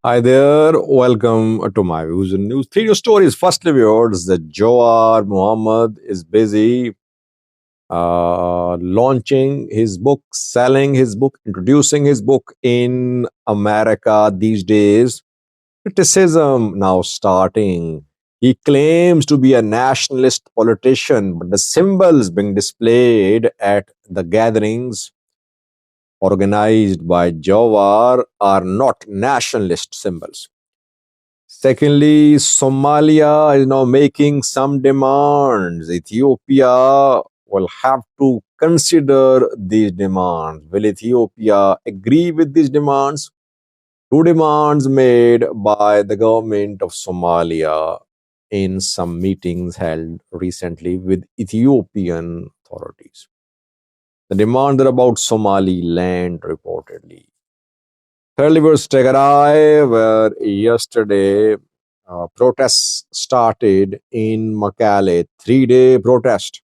Hi there, welcome to my views and news. Three news stories. Firstly, viewers, the Jawar Mohammed is busy launching his book, selling his book, introducing his book in America these days. Criticism now starting. He claims to be a nationalist politician, but the symbols being displayed at the gatherings organized by Jawar are not nationalist symbols. Secondly, Somalia is now making some demands. Ethiopia will have to consider these demands. Will Ethiopia agree with these demands? Two demands made by the government of Somalia in some meetings held recently with Ethiopian authorities. The demands are about Somaliland, reportedly. Thirdly, was Tigray, where yesterday protests started in Makale, 3-day protest.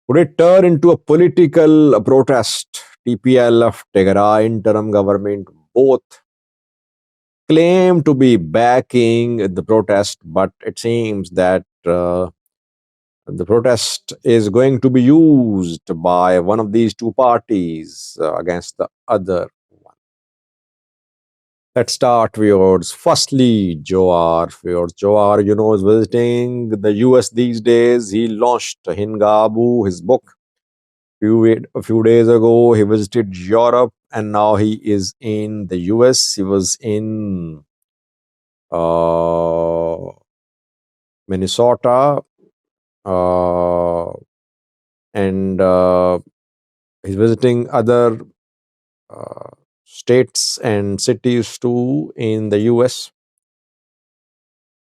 Would it turn into a political protest? TPLF, Tigray interim government, both claim to be backing the protest, but it seems that the protest is going to be used by one of these two parties against the other. Let's start with firstly Joar. Joar, is visiting the US these days. He launched Hingabu, his book. A few days ago, he visited Europe and now he is in the US. He was in uh, Minnesota and he's visiting other uh, states and cities too in the US.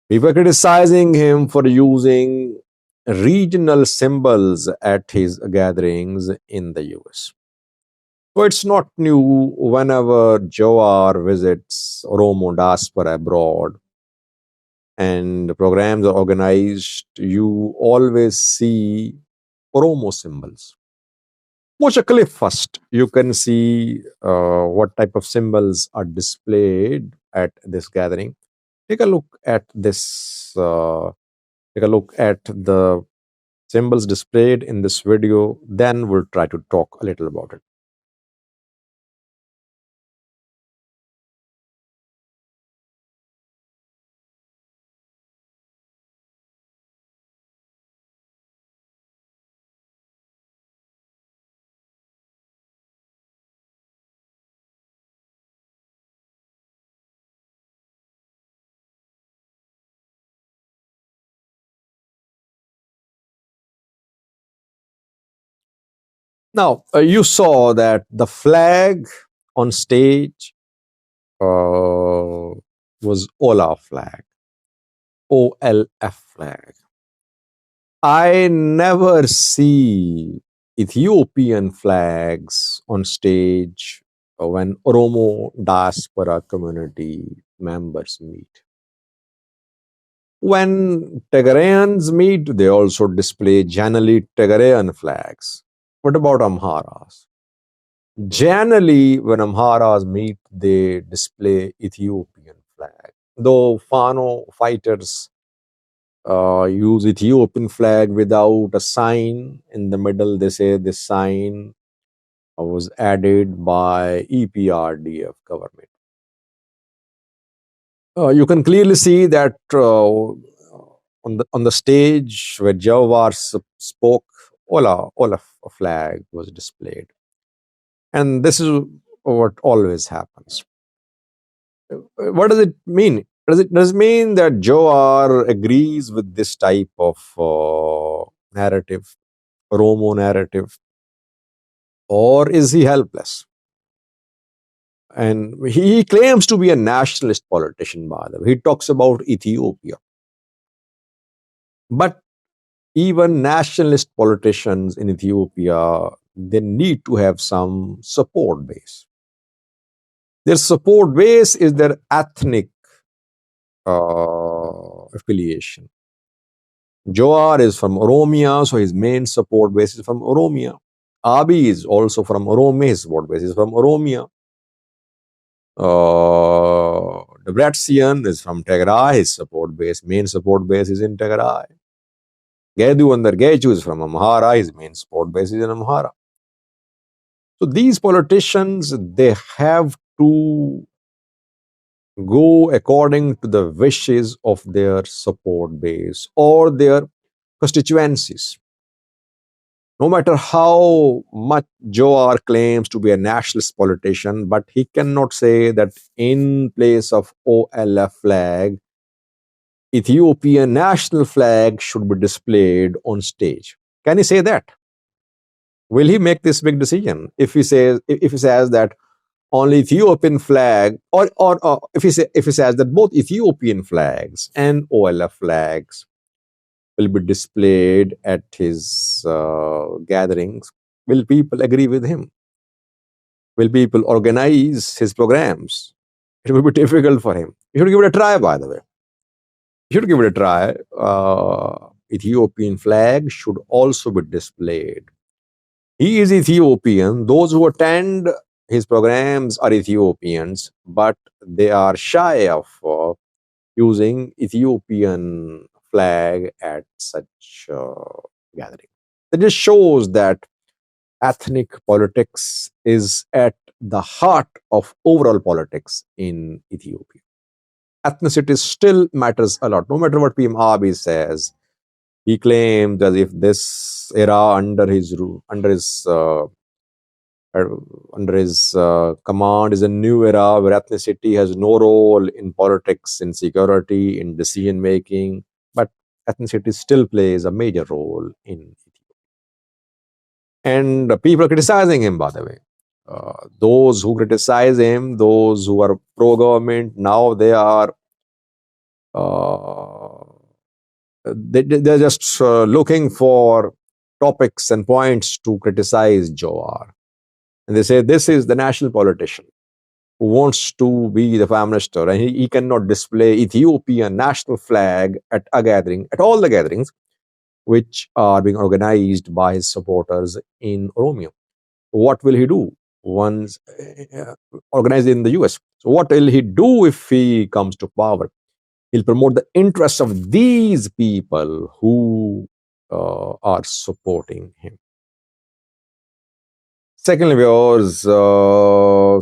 People criticizing him for using regional symbols at his gatherings in the US. So it's not new whenever Joar visits Oromo diaspora abroad and programs are organized, you always see Oromo symbols. Watch a clip first. You can see what type of symbols are displayed at this gathering. Take a look at this. Take a look at the symbols displayed in this video. Then we'll try to talk a little about it. Now, you saw that the flag on stage was Ola flag, OLF flag. I never see Ethiopian flags on stage when Oromo diaspora community members meet. When Tigrayans meet, they also display generally Tigrayan flags. What about Amharas? Generally, when Amharas meet, they display Ethiopian flag. Though Fano fighters use Ethiopian flag without a sign in the middle, they say this sign was added by EPRDF government. You can clearly see that on the stage where Jawar spoke, Ola flag was displayed, and this is what always happens. What does it mean? Does it mean that Jawar agrees with this type of narrative, Romo narrative, or is he helpless? And he claims to be a nationalist politician, by the way. He talks about Ethiopia. But even nationalist politicians in Ethiopia, they need to have some support base. Their support base is their ethnic affiliation. Joar is from Oromia, so his main support base is from Oromia. Abi is also from Oromia, his support base is from Oromia. The Bratzian is from Tigray. His main support base is in Tigray. Gedu under Geju is from Amhara. His main support base is in Amhara. So these politicians, they have to go according to the wishes of their support base or their constituencies. No matter how much Joar claims to be a nationalist politician, but he cannot say that in place of OLF flag, Ethiopian national flag should be displayed on stage. Can he say that? Will he make this big decision if he says that only Ethiopian flag, or if he says that both Ethiopian flags and OLF flags will be displayed at his gatherings? Will people agree with him? Will people organize his programs? It will be difficult for him. You should give it a try, by the way. You should give it a try. Ethiopian flag should also be displayed. He is Ethiopian. Those who attend his programs are Ethiopians, but they are shy of using Ethiopian flag at such gathering. It just shows that ethnic politics is at the heart of overall politics in Ethiopia. Ethnicity still matters a lot, no matter what PM Abiy says. He claims as if this era under his command is a new era where ethnicity has no role in politics, in security, in decision making, but ethnicity still plays a major role in Ethiopia. And people are criticizing him, by the way. Those who criticize him, those who are pro-government, now they are they're just looking for topics and points to criticize Jawar. And they say this is the national politician who wants to be the prime minister, and he cannot display Ethiopian national flag at a gathering, at all the gatherings, which are being organized by his supporters in Oromia. What will he do once organized in the US? So what will he do if he comes to power? He'll promote the interests of these people who are supporting him. Secondly, viewers,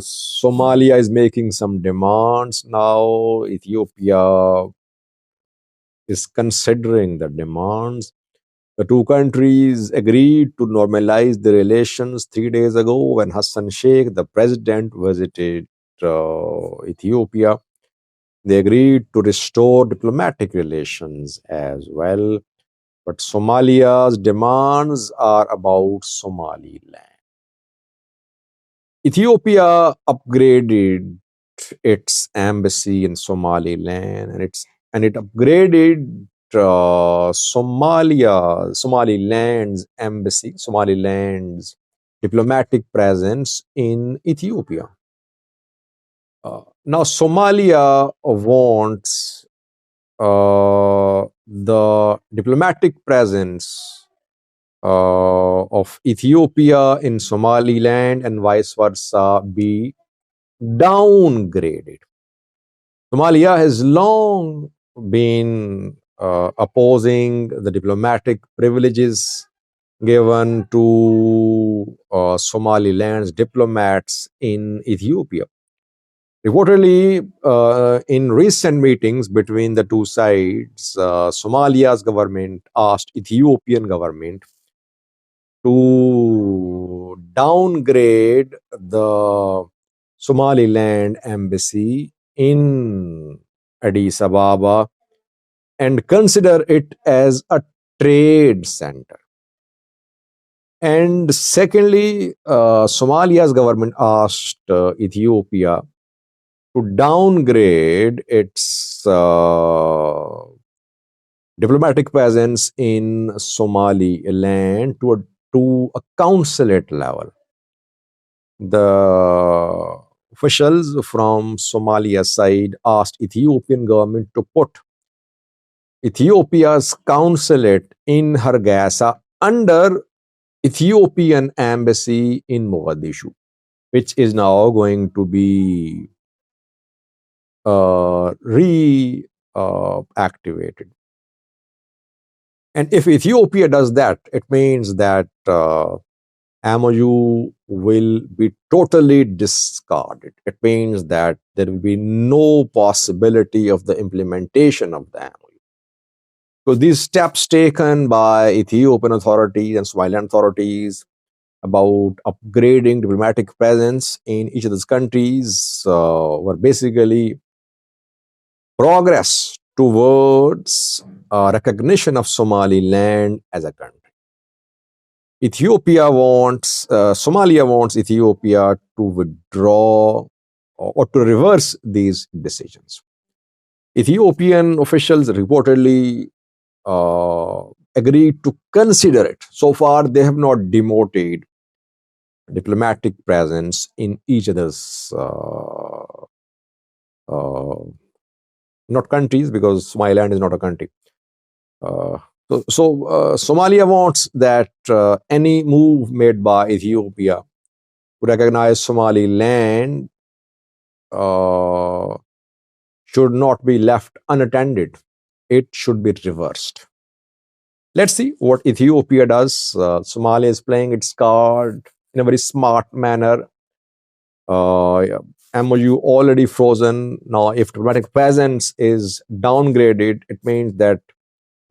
Somalia is making some demands now. Ethiopia is considering the demands. The two countries agreed to normalize the relations 3 days ago when Hassan Sheikh, the president, visited Ethiopia. They agreed to restore diplomatic relations as well. But Somalia's demands are about Somaliland. Ethiopia upgraded its embassy in Somaliland, and it upgraded Somaliland's embassy, Somaliland's diplomatic presence in Ethiopia. Now, Somalia wants the diplomatic presence of Ethiopia in Somaliland and vice versa be downgraded. Somalia has long been opposing the diplomatic privileges given to Somaliland's diplomats in Ethiopia. Reportedly, in recent meetings between the two sides, Somalia's government asked Ethiopian government to downgrade the Somaliland embassy in Addis Ababa and consider it as a trade center. And secondly, Somalia's government asked Ethiopia to downgrade its diplomatic presence in Somaliland to a consulate level. The officials from Somalia side asked Ethiopian government to put Ethiopia's consulate in Hargeisa under Ethiopian embassy in Mogadishu, which is now going to be reactivated. And if Ethiopia does that, it means that MOU will be totally discarded. It means that there will be no possibility of the implementation of the MOU. So these steps taken by Ethiopian authorities and Somaliland authorities about upgrading diplomatic presence in each of these countries were basically progress towards recognition of Somaliland as a country. Somalia wants Ethiopia to withdraw or to reverse these decisions. Ethiopian officials reportedly agreed to consider it. So far, they have not demoted diplomatic presence in each other's not countries, because Somaliland is not a country. Somalia wants that any move made by Ethiopia to recognize Somaliland should not be left unattended. It should be reversed. Let's see what Ethiopia does. Somalia is playing its card in a very smart manner. MOU already frozen. Now, if diplomatic presence is downgraded, it means that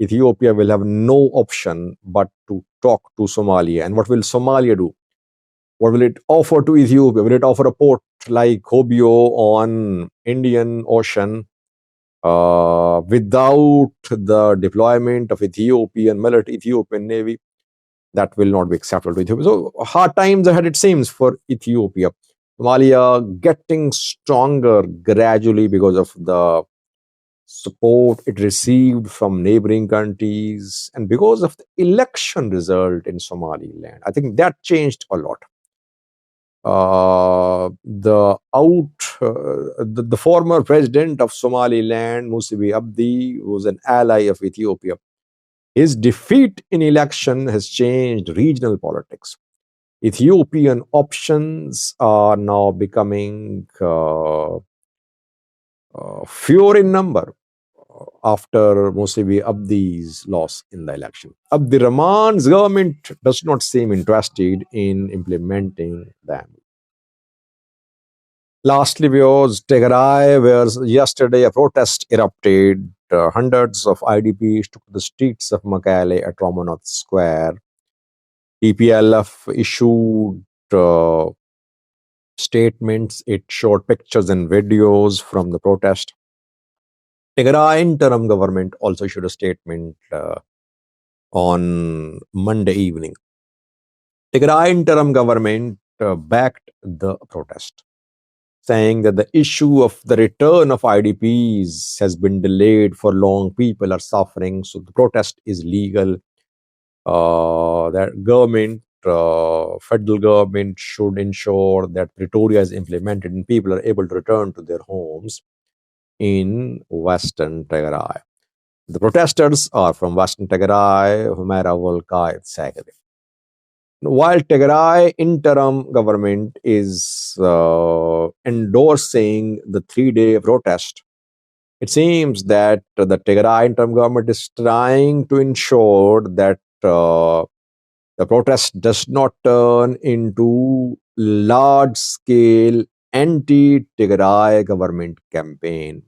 Ethiopia will have no option but to talk to Somalia. And what will Somalia do? What will it offer to Ethiopia? Will it offer a port like Hobyo on Indian Ocean without the deployment of Ethiopian military, Ethiopian Navy? That will not be acceptable to Ethiopia. So hard times ahead, it seems, for Ethiopia. Somalia getting stronger gradually because of the support it received from neighboring countries and because of the election result in Somaliland. I think that changed a lot. The former president of Somaliland, Musavi Abdi, was an ally of Ethiopia. His defeat in election has changed regional politics. Ethiopian options are now becoming fewer in number after Musavi Abdi's loss in the election. Abdi Rahman's government does not seem interested in implementing them. Lastly, was Tigray, where yesterday a protest erupted. Hundreds of IDPs took to the streets of Mekelle at Romanov Square. TPLF issued statements. It showed pictures and videos from the protest. Tigray interim government also issued a statement on Monday evening. Tigray interim government backed the protest, saying that the issue of the return of IDPs has been delayed for long. People are suffering, so the protest is legal. That federal government should ensure that Pretoria is implemented and people are able to return to their homes in Western Tigray. The protesters are from Western Tigray, Humera, Volka, etc. While Tigray interim government is endorsing the 3-day protest, it seems that the Tigray interim government is trying to ensure that the protest does not turn into large-scale anti-Tigray government campaign,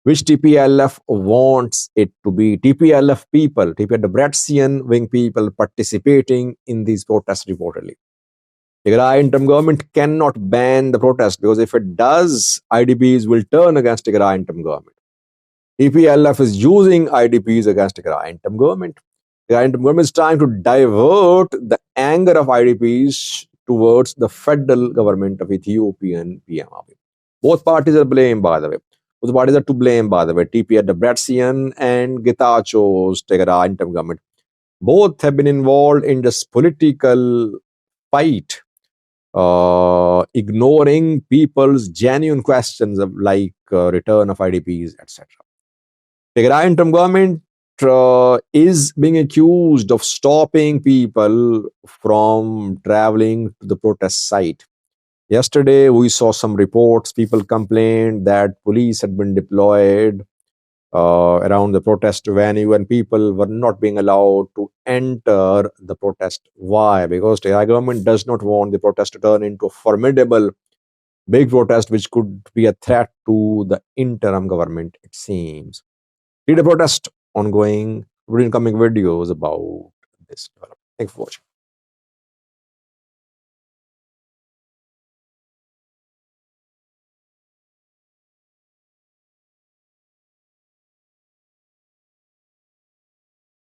which TPLF wants it to be. TPLF people, TPLF Debrecen wing people participating in these protests reportedly. Tigray interim government cannot ban the protest because if it does, IDPs will turn against Tigray interim government. TPLF is using IDPs against Tigray interim government. Tigray interim government is trying to divert the anger of IDPs towards the federal government of Ethiopian PMRP. Both parties are blamed, by the way. Both parties are to blame, by the way. TPLF Debrecen and Getacheo's Tigray interim government. Both have been involved in this political fight, ignoring people's genuine questions of return of IDPs, etc. Tigray interim government is being accused of stopping people from traveling to the protest site. Yesterday, we saw some reports. People complained that police had been deployed around the protest venue and people were not being allowed to enter the protest. Why? Because the government does not want the protest to turn into a formidable big protest which could be a threat to the interim government, it seems. Read a protest ongoing, read incoming videos about this development. Thanks for watching.